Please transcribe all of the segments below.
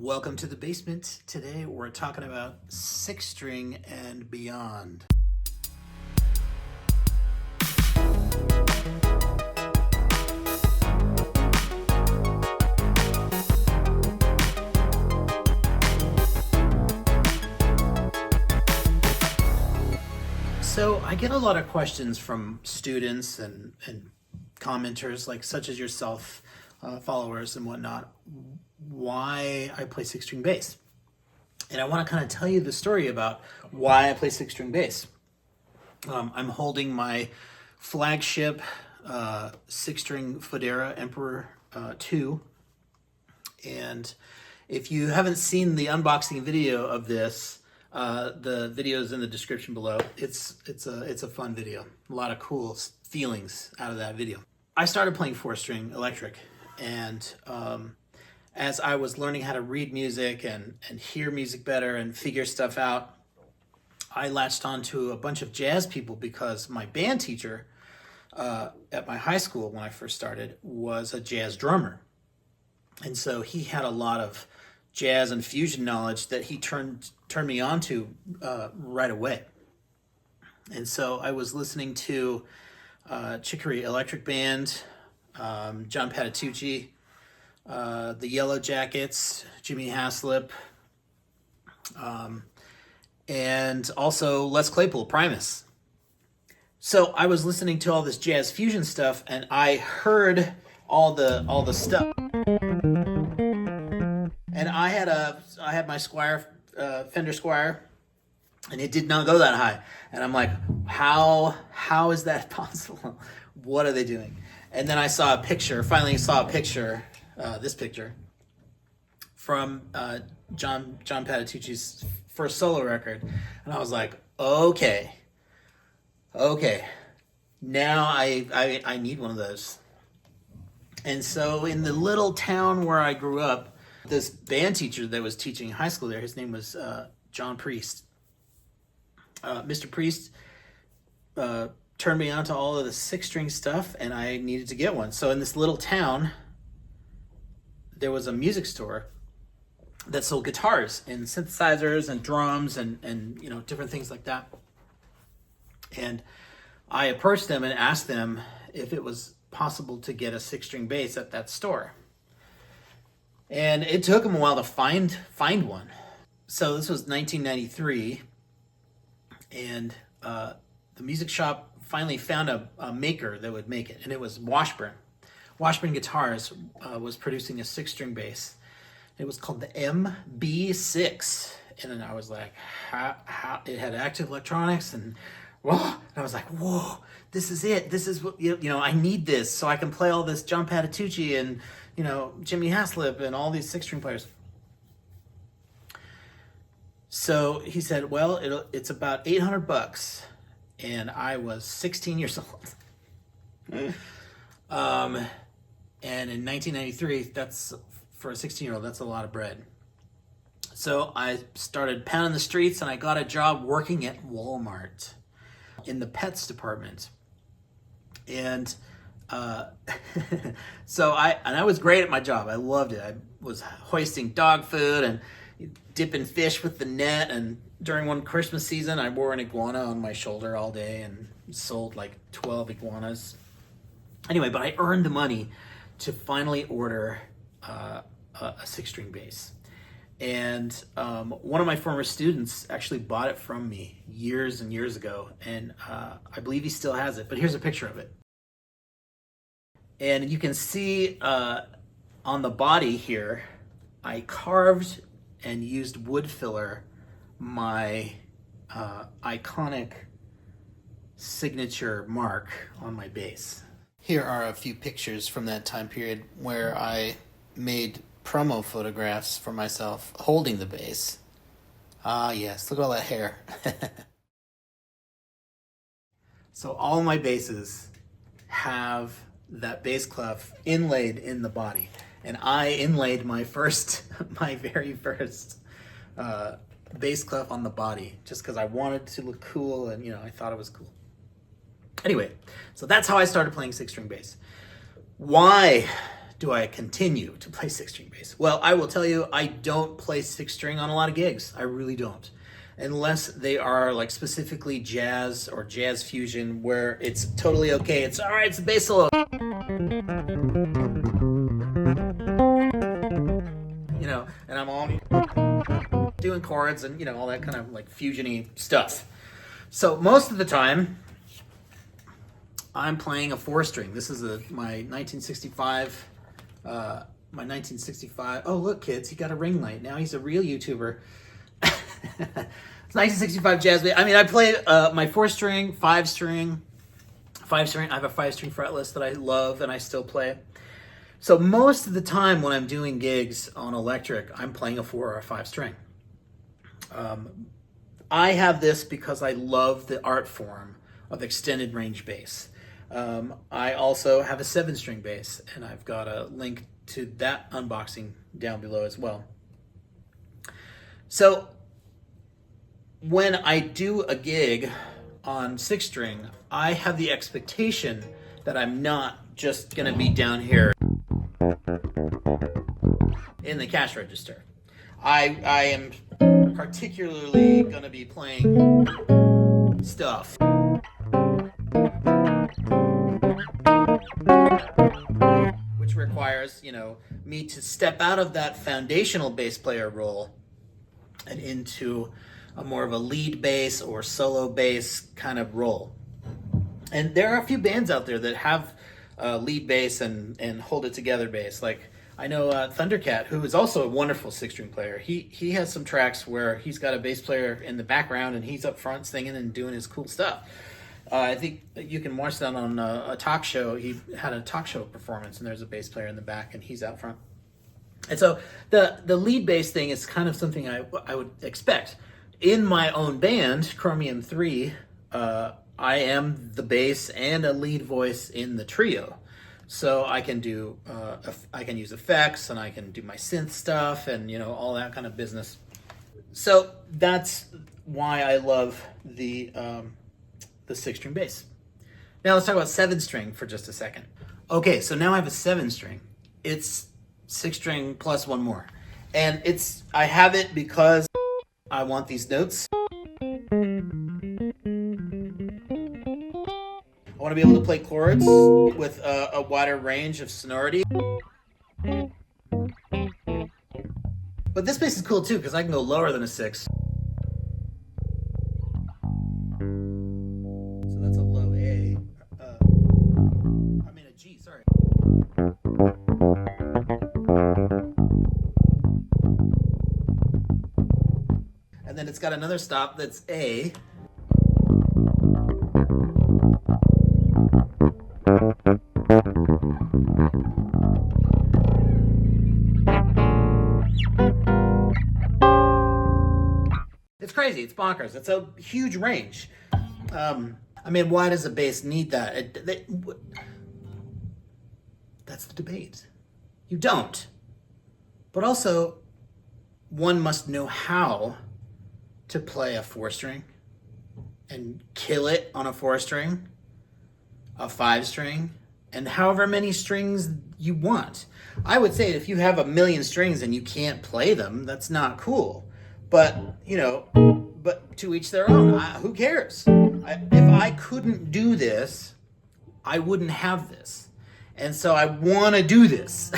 Welcome to the basement. Today we're talking about six string and beyond. So I get a lot of questions from students and commenters like such as yourself, followers and whatnot, why I play six string bass. And I want to kind of tell you the story about why I play six string bass. I'm holding my flagship six string Fodera Emperor 2. And if you haven't seen the unboxing video of this, the video is in the description below. It's a fun video. A lot of cool feelings out of that video. I started playing four string electric, and as I was learning how to read music and hear music better and figure stuff out, I latched onto a bunch of jazz people because my band teacher at my high school when I first started was a jazz drummer. And so he had a lot of jazz and fusion knowledge that he turned me on to right away. And so I was listening to Chicory Electric Band, John Patitucci, the Yellow Jackets, Jimmy Haslip, and also Les Claypool, Primus. So I was listening to all this jazz fusion stuff, and I heard all the stuff. And I had my Squier, Fender Squier, and it did not go that high. And I'm like, how is that possible? What are they doing? And then I saw a picture, this picture, from John Patitucci's first solo record. And I was like, okay, now I need one of those. And so in the little town where I grew up, this band teacher that was teaching high school there, his name was John Priest. Mr. Priest turned me on to all of the six string stuff, and I needed to get one. So in this little town, there was a music store that sold guitars and synthesizers and drums and different things like that. And I approached them and asked them if it was possible to get a six string bass at that store. And it took them a while to find one. So this was 1993, and the music shop finally found a maker that would make it, and it was Washburn. Washburn Guitars was producing a six string bass. It was called the MB6, and then I was like, how it had active electronics, and I was like, whoa, this is it. This is what I need this so I can play all this John Patitucci and Jimmy Haslip and all these six string players. So he said, well, it's about $800, and I was 16 years old. And in 1993, that's for a 16-year-old, that's a lot of bread. So I started pounding the streets, and I got a job working at Walmart in the pets department. And so I was great at my job. I loved it. I was hoisting dog food and dipping fish with the net. And during one Christmas season, I wore an iguana on my shoulder all day and sold like 12 iguanas. Anyway, but I earned the money to finally order a six string bass. And one of my former students actually bought it from me years and years ago, and I believe he still has it, but here's a picture of it. And you can see on the body here, I carved and used wood filler my iconic signature mark on my bass. Here are a few pictures from that time period where I made promo photographs for myself holding the bass. Ah, yes, look at all that hair. So all my basses have that bass clef inlaid in the body. And I inlaid my very first bass clef on the body just because I wanted to look cool and, I thought it was cool. Anyway, so that's how I started playing six string bass. Why do I continue to play six string bass? Well, I will tell you, I don't play six string on a lot of gigs. I really don't. Unless they are like specifically jazz or jazz fusion where it's totally okay. It's all right, it's a bass solo. You know, and I'm all doing chords and, you know, all that kind of like fusion-y stuff. So most of the time, I'm playing a four string. This is my 1965, my 1965. Oh, look, kids, he got a ring light. Now he's a real YouTuber. It's 1965 jazz bass. I mean, I play my four string, five string. I have a five string fretless that I love and I still play. So most of the time when I'm doing gigs on electric, I'm playing a four or a five string. I have this because I love the art form of extended range bass. I also have a seven string bass, and I've got a link to that unboxing down below as well. So when I do a gig on six string, I have the expectation that I'm not just gonna be down here in the cash register. I am particularly gonna be playing stuff which requires, you know, me to step out of that foundational bass player role and into a more of a lead bass or solo bass kind of role. And there are a few bands out there that have lead bass and hold it together bass. Like I know Thundercat, who is also a wonderful six string player. He has some tracks where he's got a bass player in the background and he's up front singing and doing his cool stuff. I think you can watch that on a talk show. He had a talk show performance and there's a bass player in the back and he's out front. And so the lead bass thing is kind of something I would expect. In my own band, Chromium 3, I am the bass and a lead voice in the trio. So I can do, I can use effects and I can do my synth stuff and, you know, all that kind of business. So that's why I love the six string bass. Now let's talk about seven string for just a second. Okay, so now I have a seven string. It's six string plus one more. And I have it because I want these notes. I want to be able to play chords with a wider range of sonority. But this bass is cool too because I can go lower than a six. So that's a low A. I mean a G, sorry. And then it's got another stop that's A. It's crazy. It's bonkers. It's a huge range. I mean, why does a bass need that? That's the debate. You don't. But also, one must know how to play a four string and kill it on a four string, a five string, and however many strings you want. I would say if you have a million strings and you can't play them, that's not cool. But, you know, but to each their own. Who cares? If I couldn't do this, I wouldn't have this. And so I want to do this.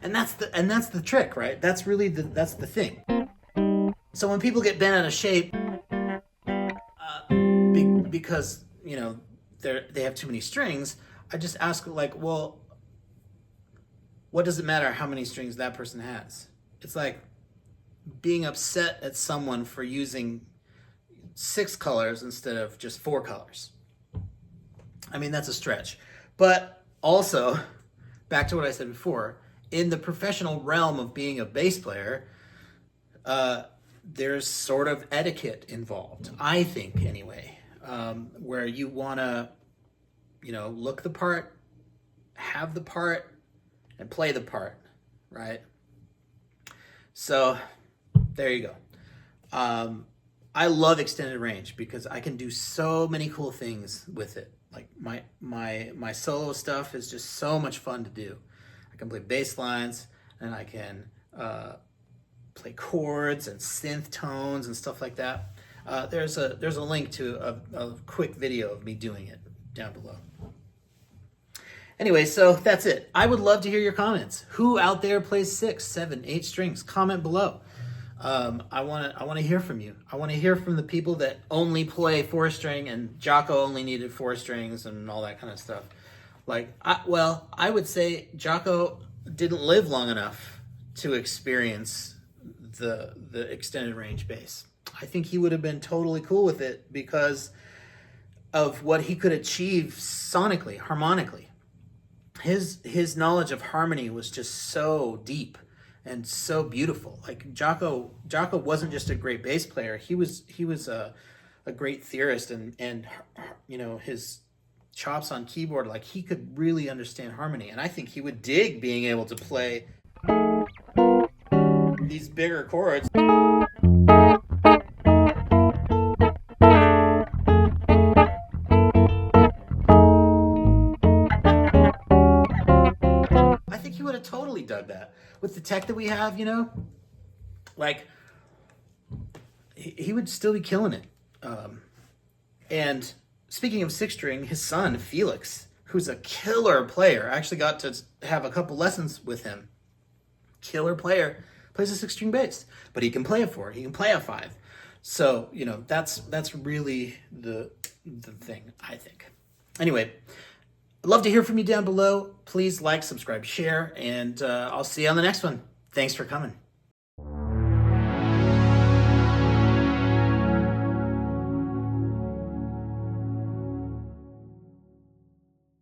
and that's the trick, right? That's really that's the thing. So when people get bent out of shape because, you know, they have too many strings, I just ask, like, well, what does it matter how many strings that person has? It's like being upset at someone for using 6 colors instead of just 4 colors. I mean, that's a stretch. But also, back to what I said before, in the professional realm of being a bass player, there's sort of etiquette involved, I think anyway, where you want to, you know, look the part, have the part, and play the part, right? So there you go. I love extended range because I can do so many cool things with it. Like my solo stuff is just so much fun to do. can play bass lines, and I can play chords and synth tones and stuff like that. There's a link to a quick video of me doing it down below. Anyway, so that's it. I would love to hear your comments. Who out there plays 6, 7, 8 strings? Comment below. I want to hear from you. I want to hear from the people that only play 4-string and Jaco only needed 4 strings and all that kind of stuff. Like, I would say Jaco didn't live long enough to experience the extended range bass. I think he would have been totally cool with it because of what he could achieve sonically, harmonically. His knowledge of harmony was just so deep and so beautiful. Like Jaco wasn't just a great bass player. He was a great theorist, and you know, his chops on keyboard, like he could really understand harmony. And I think he would dig being able to play these bigger chords. I think he would have totally dug that. With the tech that we have, you know, like he would still be killing it. And speaking of 6-string, his son, Felix, who's a killer player, I actually got to have a couple lessons with him. Killer player, plays a 6-string bass, but he can play a 4, he can play a 5. So, you know, that's really the thing, I think. Anyway, I'd love to hear from you down below. Please like, subscribe, share, and I'll see you on the next one. Thanks for coming.